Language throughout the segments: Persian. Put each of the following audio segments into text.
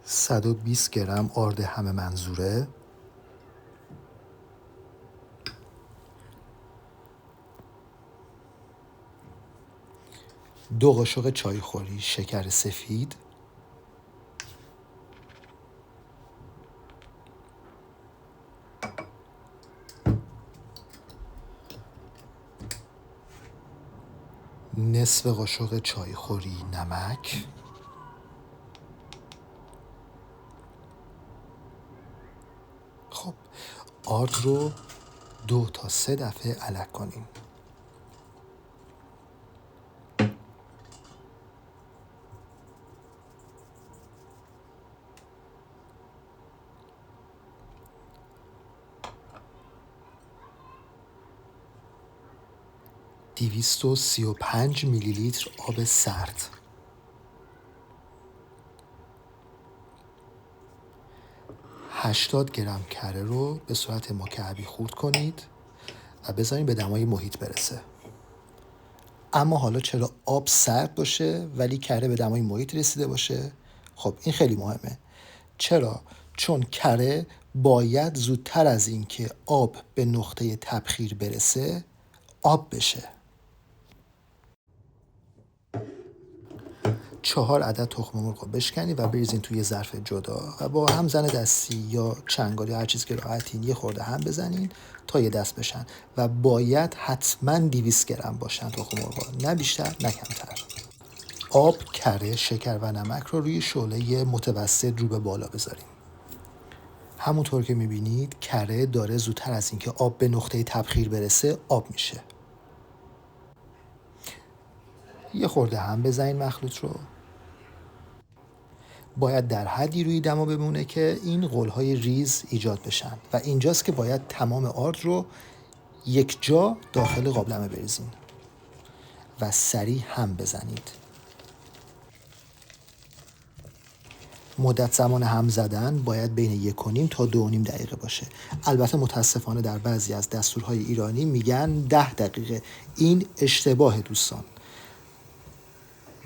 120 گرم آرد همه منظوره، دو قاشق چایخوری شکر سفید، نصف قاشق چایخوری نمک، خب آرد رو 2 تا 3 دفعه الک کنیم. دویست و 35 میلی لیتر آب سرد، 80 گرم کره رو به صورت مکعبی خورد کنید و بذارید به دمای محیط برسه. اما حالا چرا آب سرد باشه ولی کره به دمای محیط رسیده باشه؟ خب این خیلی مهمه. چرا؟ چون کره باید زودتر از این که آب به نقطه تبخیر برسه آب بشه. 4 عدد تخم مرغ رو بشکنید و بریزین توی ظرف جدا و با همزن دستی یا چنگال یا هر چیز که راحتین یه خورده هم بزنین تا یه دست بشن و باید حتما 200 گرم باشن تخم مرغ، نه بیشتر نه کمتر. آب، کره، شکر و نمک رو روی شعله متوسط رو به بالا بذاریم. همونطور که میبینید کره داره زودتر از اینکه آب به نقطه تبخیر برسه آب میشه. یه خورده هم بزنین مخلوط رو. باید در حدی روی دما بمونه که این غل‌های ریز ایجاد بشن و اینجاست که باید تمام آرد رو یک جا داخل قابلمه بریزین و سریع هم بزنید. مدت زمان هم زدن باید بین 1.5 تا 2.5 دقیقه باشه. البته متاسفانه در بعضی از دستورهای ایرانی میگن 10 دقیقه. این اشتباه دوستان.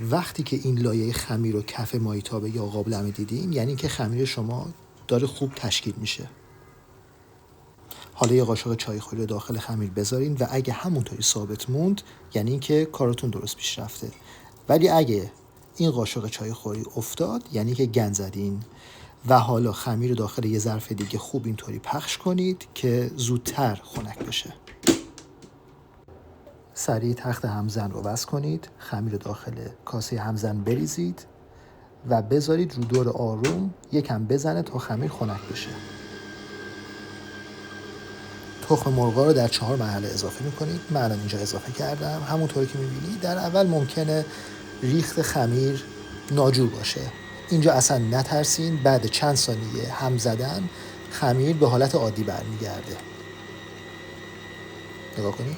وقتی که این لایه خمیر و کف مایتابه یا قابلمه دیدین یعنی که خمیر شما داره خوب تشکیل میشه. حالا یه قاشق چایخوری رو داخل خمیر بذارین و اگه همونطوری ثابت موند یعنی اینکه کارتون درست پیش رفته. ولی اگه این قاشق چایخوری افتاد یعنی که گند زدین و حالا خمیر رو داخل یه ظرف دیگه خوب اینطوری پخش کنید که زودتر خنک بشه. سریع تخت همزن رو وصل کنید، خمیر رو داخل کاسه همزن بریزید و بذارید رو دور آروم یکم بزنه تا خمیر خنک بشه. تخم مرغا رو در 4 مرحله اضافه میکنید. من الان اینجا اضافه کردم. همونطوری که میبینید در اول ممکنه ریخت خمیر ناجور باشه. اینجا اصلا نترسین، بعد چند ثانیه هم زدن خمیر به حالت عادی برمیگرده. نگاه کنید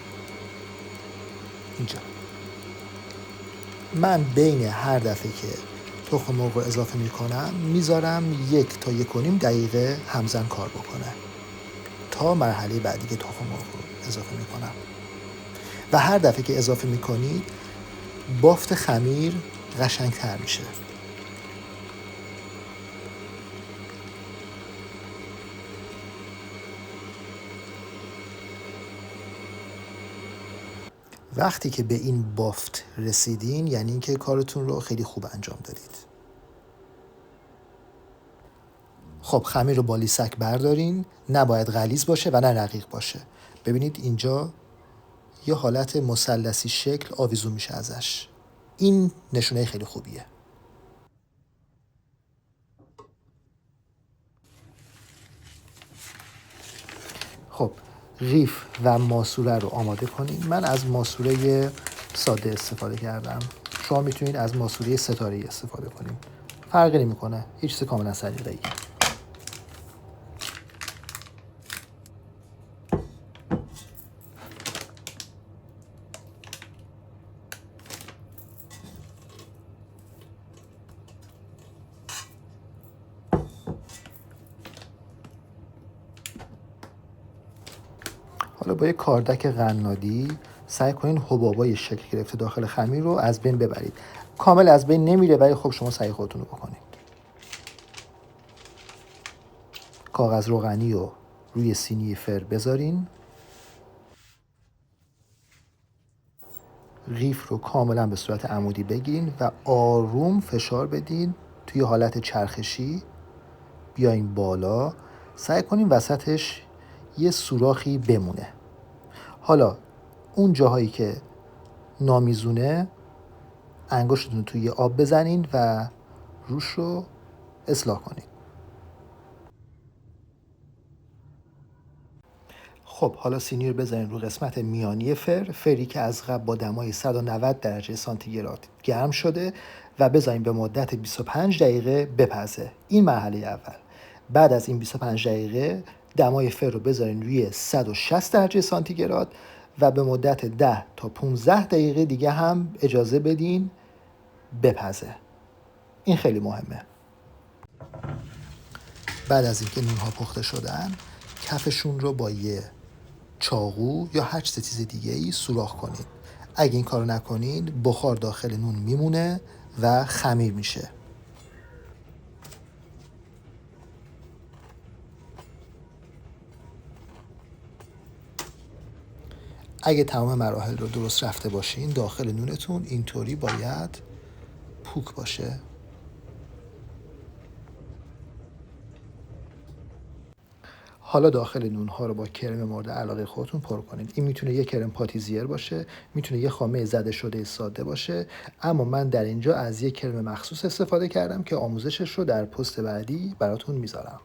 اینجا. من بین هر دفعه که تخم مرغ رو اضافه میکنم میذارم 1 تا 1.5 دقیقه همزن کار بکنه تا مرحله بعدی که تخم مرغ رو اضافه میکنم. و هر دفعه که اضافه میکنید بافت خمیر قشنگتر میشه. وقتی که به این بافت رسیدین یعنی اینکه کارتون رو خیلی خوب انجام دادید. خب خمیر رو با لیسک بردارین، نباید غلیظ باشه و نه رقیق باشه. ببینید اینجا یه حالت مثلثی شکل آویزون میشه ازش. این نشونه خیلی خوبیه. خب قیف و ماسوره رو آماده کنید. من از ماسوره ساده استفاده کردم. شما میتونید از ماسوره ستاره‌ای استفاده کنید. فرقی نمیکنه. هیچ چیز کاملا سلیقه‌ای. حالا با یک کاردک قنادی سعی کنین حبابای شکل گرفته داخل خمیر رو از بین ببرید. کامل از بین نمیره ولی خب شما سعی خودتون رو بکنید. کاغذ روغنی رو روی سینی فر بذارین، قیف رو کاملا به صورت عمودی بگیرین و آروم فشار بدین توی حالت چرخشی، بیاین بالا، سعی کنین وسطش یه سوراخی بمونه. حالا اون جاهایی که نامیزونه انگشتتون توی آب بزنین و روش رو اصلاح کنین. خب حالا سینی رو بذارین رو قسمت میانی فری که از قبل با دمای 190 درجه سانتیگراد گرم شده و بذارین به مدت 25 دقیقه بپزه. این مرحله اول. بعد از این 25 دقیقه دمای فر رو بذارین روی 160 درجه سانتیگراد و به مدت 10 تا 15 دقیقه دیگه هم اجازه بدین بپزه. این خیلی مهمه. بعد از اینکه نون‌ها پخته شدن، کفشون رو با یه چاقو یا هر چیز دیگه ای سوراخ کنید. اگه این کارو نکنید بخار داخل نون میمونه و خمیر میشه. اگه تمام مراحل رو درست رفته باشین داخل نونتون اینطوری باید پوک باشه. حالا داخل نونها رو با کرم مورد علاقه خودتون پر کنید. این میتونه یه کرم پاتیزیر باشه، میتونه یه خامه زده شده ساده باشه، اما من در اینجا از یه کرم مخصوص استفاده کردم که آموزشش رو در پست بعدی براتون میذارم.